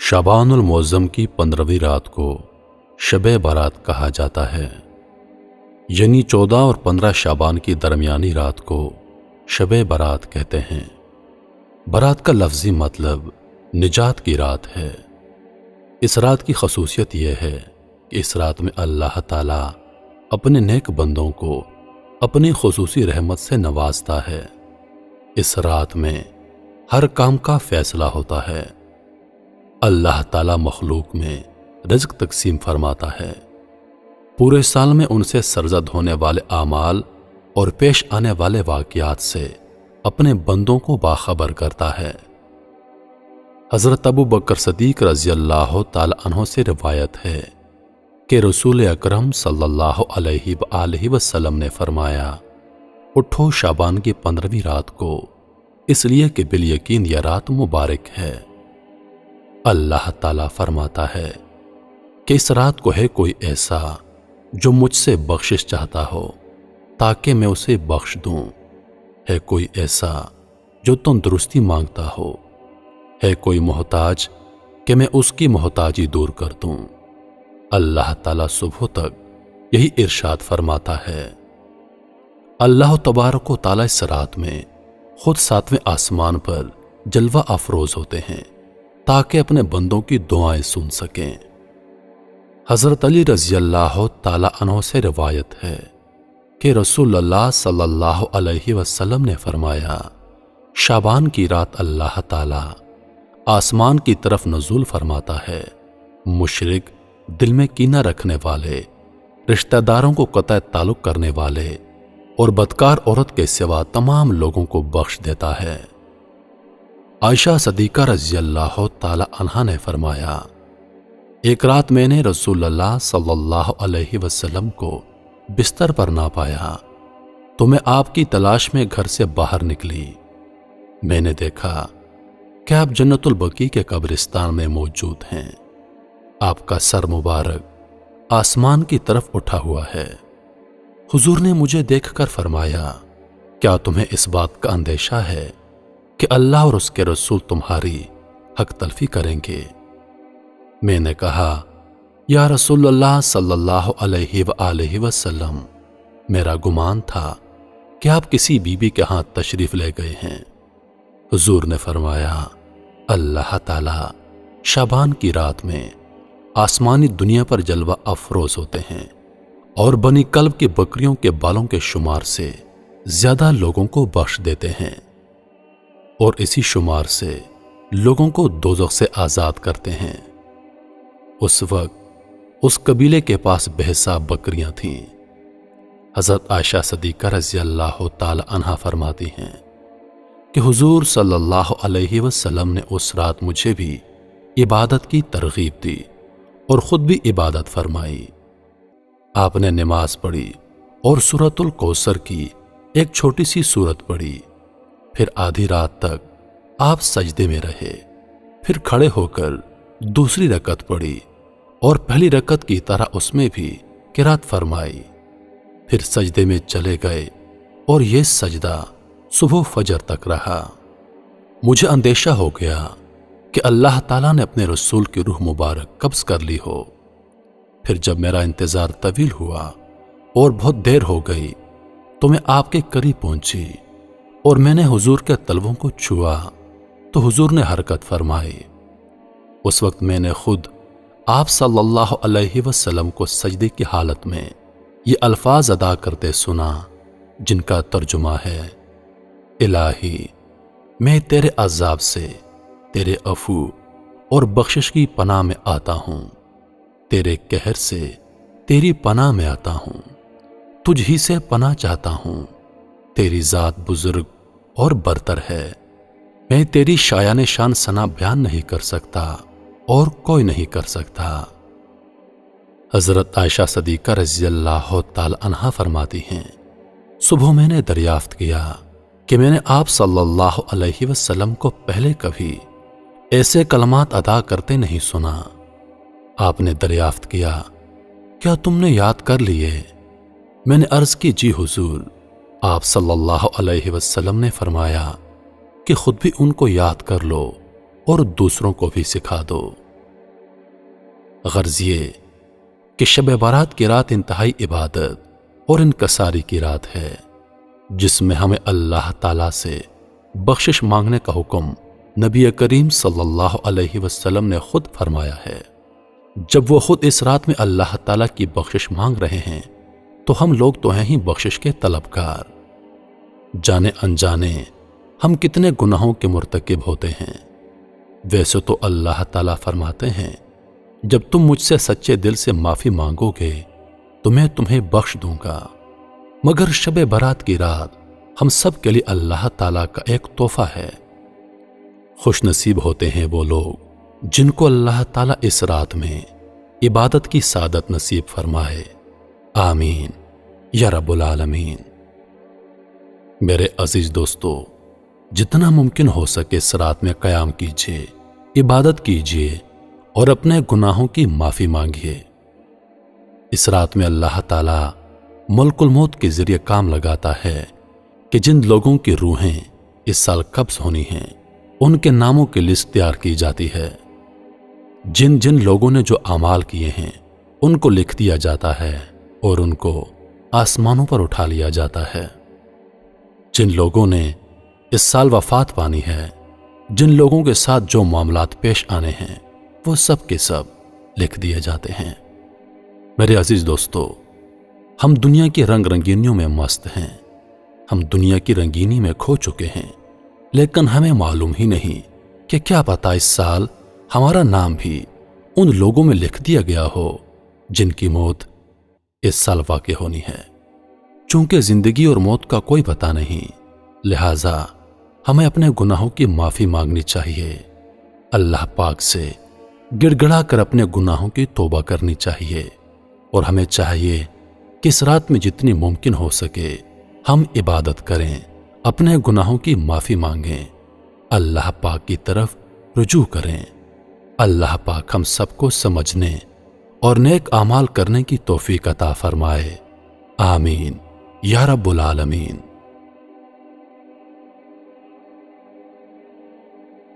شعبان المعظم کی 15ویں رات کو شب برات کہا جاتا ہے، یعنی 14 اور 15 شعبان کی درمیانی رات کو شب برات کہتے ہیں۔ برات کا لفظی مطلب نجات کی رات ہے۔ اس رات کی خصوصیت یہ ہے کہ اس رات میں اللہ تعالی اپنے نیک بندوں کو اپنی خصوصی رحمت سے نوازتا ہے۔ اس رات میں ہر کام کا فیصلہ ہوتا ہے۔ اللہ تعالی مخلوق میں رزق تقسیم فرماتا ہے۔ پورے سال میں ان سے سرزد ہونے والے اعمال اور پیش آنے والے واقعات سے اپنے بندوں کو باخبر کرتا ہے۔ حضرت ابو بکر صدیق رضی اللہ تعالی عنہ سے روایت ہے کہ رسول اکرم صلی اللہ علیہ وآلہ وسلم نے فرمایا، اٹھو شعبان کی 15ویں رات کو، اس لیے کہ بالیقین یہ رات مبارک ہے۔ اللہ تعالیٰ فرماتا ہے کہ اس رات کو ہے کوئی ایسا جو مجھ سے بخشش چاہتا ہو تاکہ میں اسے بخش دوں، ہے کوئی ایسا جو تندرستی مانگتا ہو، ہے کوئی محتاج کہ میں اس کی محتاجی دور کر دوں۔ اللہ تعالیٰ صبح تک یہی ارشاد فرماتا ہے۔ اللہ تبارک و تعالیٰ اس رات میں خود 7ویں آسمان پر جلوہ افروز ہوتے ہیں تاکہ اپنے بندوں کی دعائیں سن سکیں۔ حضرت علی رضی اللہ تعالی عنہ سے روایت ہے کہ رسول اللہ صلی اللہ علیہ وسلم نے فرمایا، شعبان کی رات اللہ تعالی آسمان کی طرف نزول فرماتا ہے۔ مشرک، دل میں کینہ رکھنے والے، رشتہ داروں کو قطع تعلق کرنے والے اور بدکار عورت کے سوا تمام لوگوں کو بخش دیتا ہے۔ عائشہ صدیقہ رضی اللہ تعالی عنہا نے فرمایا، ایک رات میں نے رسول اللہ صلی اللہ علیہ وسلم کو بستر پر نہ پایا تو میں آپ کی تلاش میں گھر سے باہر نکلی۔ میں نے دیکھا کہ آپ جنت البقیع کے قبرستان میں موجود ہیں۔ آپ کا سر مبارک آسمان کی طرف اٹھا ہوا ہے۔ حضور نے مجھے دیکھ کر فرمایا، کیا تمہیں اس بات کا اندیشہ ہے کہ اللہ اور اس کے رسول تمہاری حق تلفی کریں گے؟ میں نے کہا، یا رسول اللہ صلی اللہ علیہ وآلہ وسلم، میرا گمان تھا کہ آپ کسی بیوی کے ہاں تشریف لے گئے ہیں۔ حضور نے فرمایا، اللہ تعالی شعبان کی رات میں آسمانی دنیا پر جلوہ افروز ہوتے ہیں اور بنی کلب کی بکریوں کے بالوں کے شمار سے زیادہ لوگوں کو بخش دیتے ہیں، اور اسی شمار سے لوگوں کو دوزخ سے آزاد کرتے ہیں۔ اس وقت اس قبیلے کے پاس بے حساب بکریاں تھیں۔ حضرت عائشہ صدیقہ رضی اللہ تعالی عنہا فرماتی ہیں کہ حضور صلی اللہ علیہ وسلم نے اس رات مجھے بھی عبادت کی ترغیب دی اور خود بھی عبادت فرمائی۔ آپ نے نماز پڑھی اور سورۃ الکوثر کی ایک چھوٹی سی سورت پڑھی، پھر آدھی رات تک آپ سجدے میں رہے، پھر کھڑے ہو کر دوسری رکعت پڑھی اور پہلی رکعت کی طرح اس میں بھی قرات فرمائی، پھر سجدے میں چلے گئے اور یہ سجدہ صبح فجر تک رہا۔ مجھے اندیشہ ہو گیا کہ اللہ تعالیٰ نے اپنے رسول کی روح مبارک قبض کر لی ہو۔ پھر جب میرا انتظار طویل ہوا اور بہت دیر ہو گئی تو میں آپ کے قریب پہنچی اور میں نے حضور کے تلووں کو چھوا تو حضور نے حرکت فرمائی۔ اس وقت میں نے خود آپ صلی اللہ علیہ وسلم کو سجدے کی حالت میں یہ الفاظ ادا کرتے سنا، جن کا ترجمہ ہے، الہی میں تیرے عذاب سے، تیرے عفو اور بخشش کی پناہ میں آتا ہوں، تیرے قہر سے تیری پناہ میں آتا ہوں، تجھ ہی سے پناہ چاہتا ہوں، تیری ذات بزرگ اور برتر ہے، میں تیری شایان شان ثنا بیان نہیں کر سکتا اور کوئی نہیں کر سکتا۔ حضرت عائشہ صدیقہ رضی اللہ تعالی عنہا فرماتی ہیں، صبح میں نے دریافت کیا کہ میں نے آپ صلی اللہ علیہ وسلم کو پہلے کبھی ایسے کلمات ادا کرتے نہیں سنا۔ آپ نے دریافت کیا، کیا تم نے یاد کر لیے؟ میں نے عرض کی، جی حضور۔ آپ صلی اللہ علیہ وسلم نے فرمایا کہ خود بھی ان کو یاد کر لو اور دوسروں کو بھی سکھا دو۔ غرض یہ کہ شب برات کی رات انتہائی عبادت اور انکساری کی رات ہے، جس میں ہمیں اللہ تعالی سے بخشش مانگنے کا حکم نبی کریم صلی اللہ علیہ وسلم نے خود فرمایا ہے۔ جب وہ خود اس رات میں اللہ تعالی کی بخشش مانگ رہے ہیں تو ہم لوگ تو ہیں ہی بخشش کے طلبگار۔ جانے انجانے ہم کتنے گناہوں کے مرتکب ہوتے ہیں۔ ویسے تو اللہ تعالیٰ فرماتے ہیں جب تم مجھ سے سچے دل سے معافی مانگو گے تو میں تمہیں بخش دوں گا، مگر شب برات کی رات ہم سب کے لیے اللہ تعالیٰ کا ایک تحفہ ہے۔ خوش نصیب ہوتے ہیں وہ لوگ جن کو اللہ تعالیٰ اس رات میں عبادت کی سعادت نصیب فرمائے، آمین یا رب العالمین۔ میرے عزیز دوستو، جتنا ممکن ہو سکے اس رات میں قیام کیجیے، عبادت کیجیے اور اپنے گناہوں کی معافی مانگیے۔ اس رات میں اللہ تعالیٰ ملک الموت کے ذریعے کام لگاتا ہے کہ جن لوگوں کی روحیں اس سال قبض ہونی ہیں ان کے ناموں کی لسٹ تیار کی جاتی ہے۔ جن جن لوگوں نے جو اعمال کیے ہیں ان کو لکھ دیا جاتا ہے اور ان کو آسمانوں پر اٹھا لیا جاتا ہے۔ جن لوگوں نے اس سال وفات پانی ہے، جن لوگوں کے ساتھ جو معاملات پیش آنے ہیں وہ سب کے سب لکھ دیے جاتے ہیں۔ میرے عزیز دوستو، ہم دنیا کی رنگ رنگینیوں میں مست ہیں، ہم دنیا کی رنگینی میں کھو چکے ہیں، لیکن ہمیں معلوم ہی نہیں کہ کیا پتہ اس سال ہمارا نام بھی ان لوگوں میں لکھ دیا گیا ہو جن کی موت اس سال واقع ہونی ہے۔ چونکہ زندگی اور موت کا کوئی پتہ نہیں، لہٰذا ہمیں اپنے گناہوں کی معافی مانگنی چاہیے، اللہ پاک سے گڑ گڑا کر اپنے گناہوں کی توبہ کرنی چاہیے، اور ہمیں چاہیے کہ اس رات میں جتنی ممکن ہو سکے ہم عبادت کریں، اپنے گناہوں کی معافی مانگیں، اللہ پاک کی طرف رجوع کریں۔ اللہ پاک ہم سب کو سمجھنے اور نیک اعمال کرنے کی توفیق عطا فرمائے، آمین یا رب العالمین۔